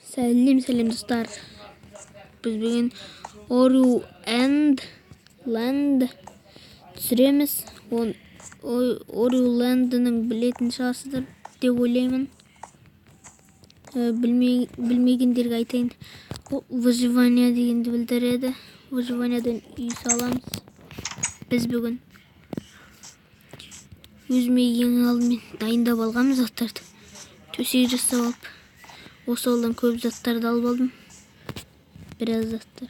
Сәлем достар. Біз бүгін Ору and Land түсіреміз. Ору Land'ның білетін шығарсыздар деп ойлаймын. Білмегендерге айтайын. Выживание дегенді білдіреді. Выживаниеден үй саламыз. Біз бүгін өзіме ең алдымен дайындап алғанмын заттарды. Төсек жасап алып, осы олдан көп заттарды алып алдым. Біраз заттар.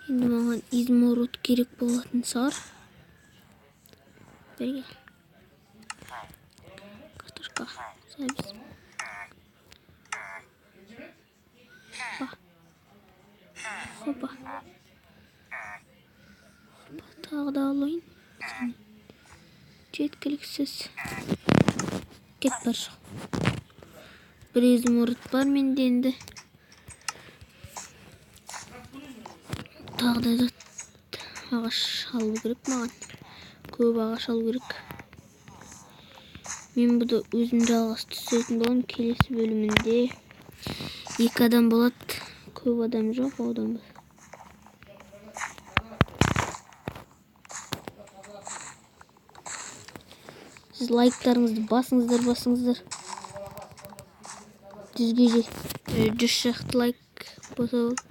Енді маған изумруд керек болатын шығар. Берге. Картошка. Сәбіз. Хопа. Тағы да алайын. Жеткіліксіз. Кет бар шығ. Бір изумруд бар менде енді. Тағы да ағаш алу керек маған. Көп ағаш алу керек. Мен бұды өзім жалғас түсетін боламын. Келесі бөлімінде 2 адам болады. Көп адам жоқ, одан ба. Сіз лайктарыңызды басыңыздар. Жүз шақты лайк болса болды.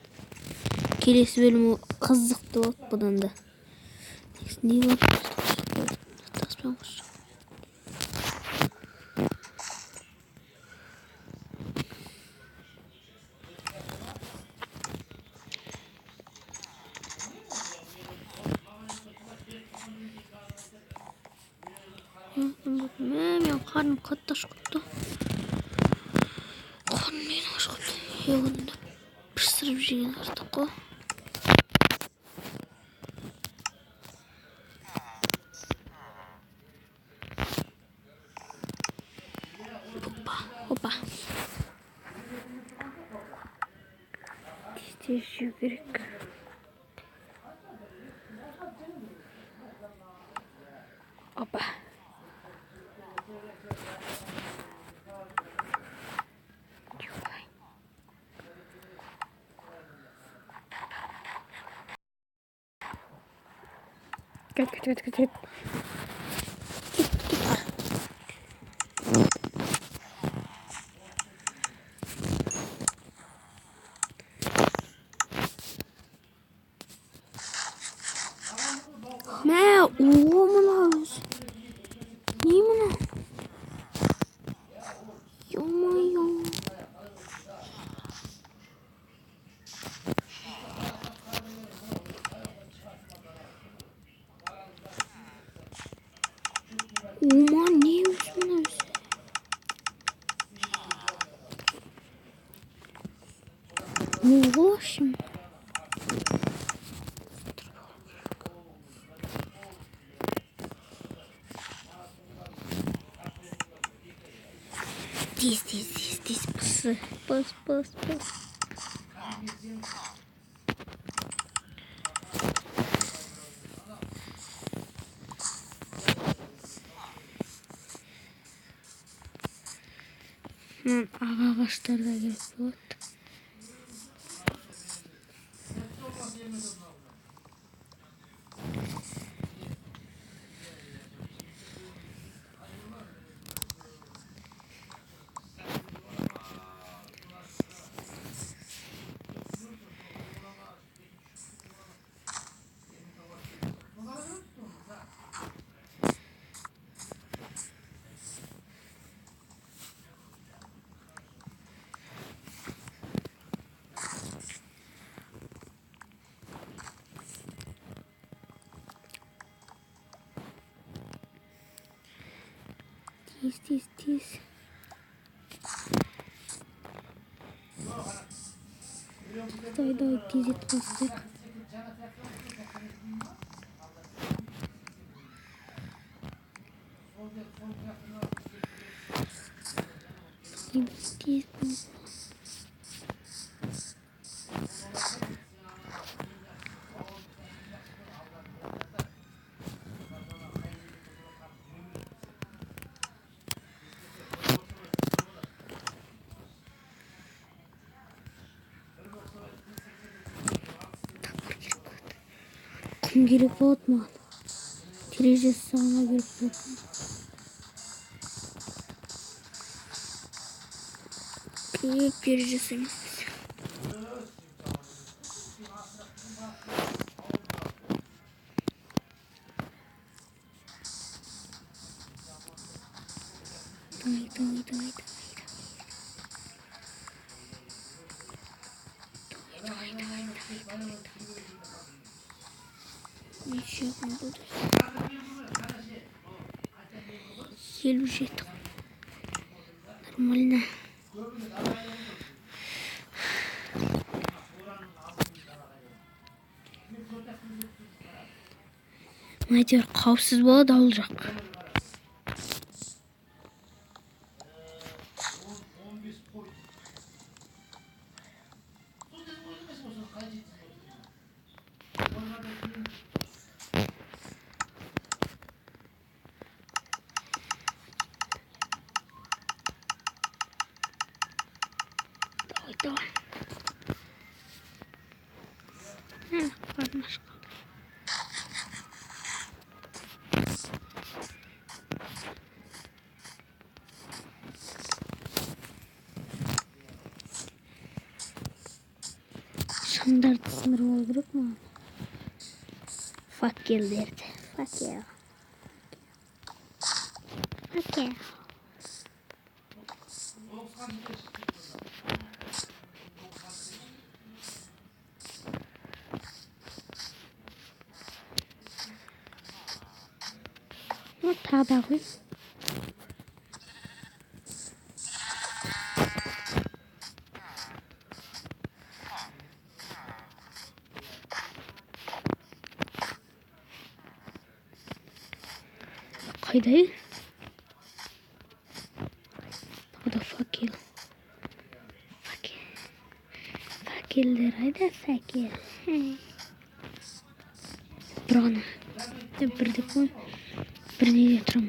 Келесі бөлімі қызықты болады бұдан да. Не бар? Таспен қосшы. Мен қарным қатты ашқытты. Қарным мен ашқытты. Еугінді пісіріп жеген артық қой. Опа. Тез жеу керек. Опа. Кет. Мә, мына өзі. Не мына? Ё-моё. Ома, не өзі мына өзі? Мұғашым. Тез, пыс. Ағаштар да керек болады. Тез. Давай тез етіп бастайық. Тез. Gerek болады маған. Терезесі сағына керек болады. Керек терезесі емес. Давай. Ничего не буду. Елу жеті. Нормально. Әйтеуір қауіпсіз болады ауыл жақ. Давай. Қармаш қалды. Шамдарды сындырып алу керек маған. Факелдерді. Факел. Тағы да ғой. Қайда? Тағы да факел. Факелдер айда факел. Браны. Бірде қой. Бірде тұрам.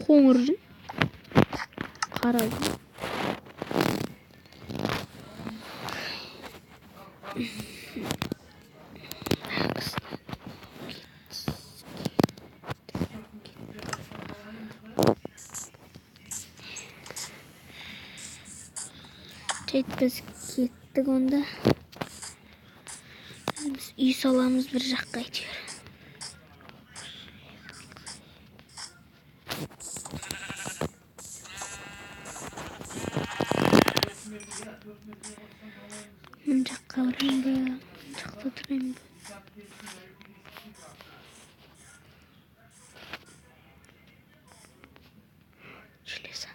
Қоңыр жүн. Қара жүн. Біз кеттік онда. Біз үй саламыз бір жаққа әйтеуір. Мына жаққа барайын ба? Мына жақта тұрайын ба? Железа.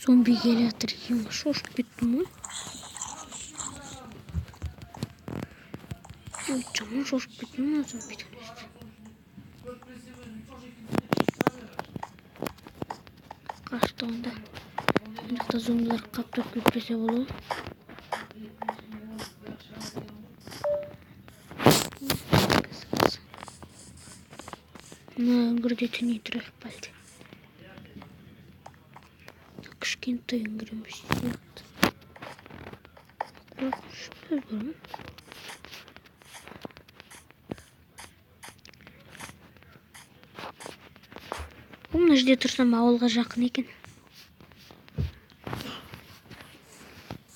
Зомби келе жатыр екен, шошып кеттім ғой. Ой, жаман шошып кеттім мына зомбиден. Қашты онда. Мына жақта зомбилар қаптап кетпесе болады. Мына үңгірде түней тұрайық бәлде. Кішкентай үңгір емес сияқты. Қорқыныштар бар ма? Мына жерде тұрсам ауылға жақын екен.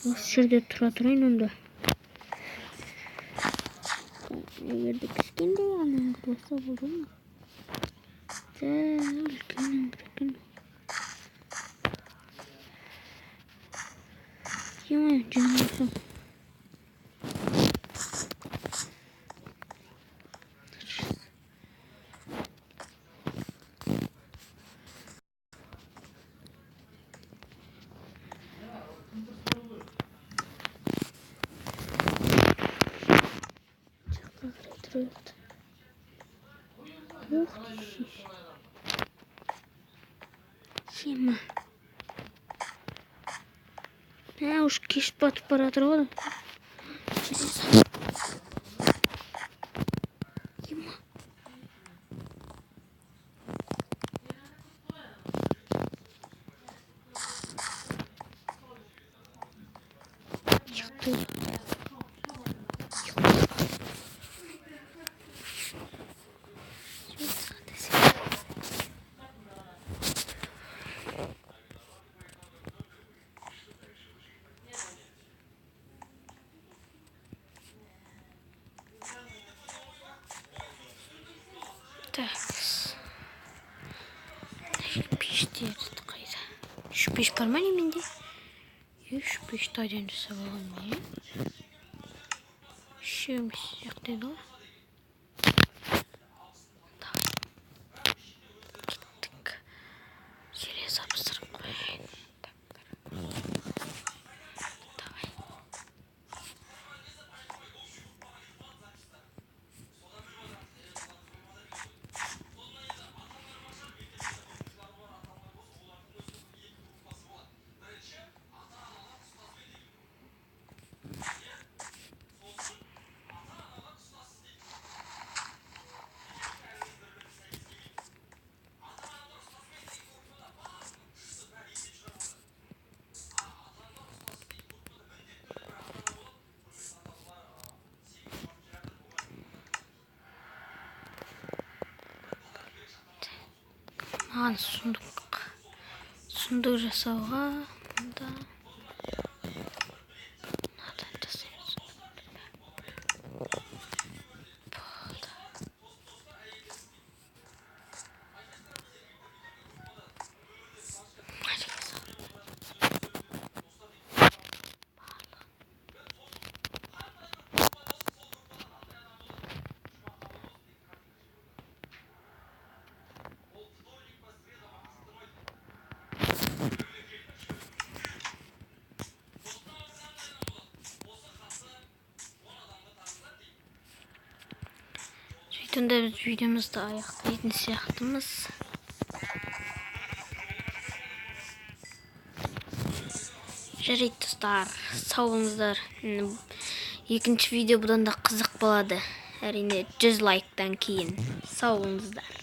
Осы жерде тұра тұрайын онда. Егерде кішкентай ғана үңгір болса болды ма? Үлкен үңгір екен. Canım olsun. Сима. Уж кеш батып бара жатыр ғой. Так. Пештер қайда? Үш пеш бар ма неменде? Үш пешті айдан жасап алған не? Үшеуміз сияқтайды ғой. Кеттік. Желез абыстырып қойын. Давай. Маған сұндық жасауға мында мынадан жасаймыз. Сөйтінде біз видеомызды аяқтайтын сияқтымыз. Жарайды достар, сау болыңыздар. Екінші видео бұдан да қызық болады. Әрине 100 лайктан кейін. Сау болыңыздар.